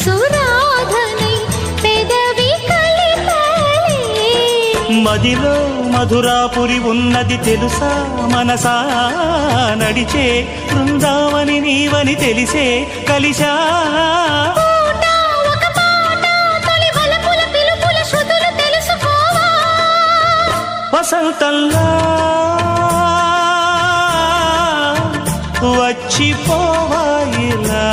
సురాధనై పెదవి కలిపలే మదిలో మధురాపురి ఉన్నది తెలుసా మనసా నడిచే బృందావని నీవని తెలిసే కలిశా వసంతంలా వచ్చిపోవాయిలా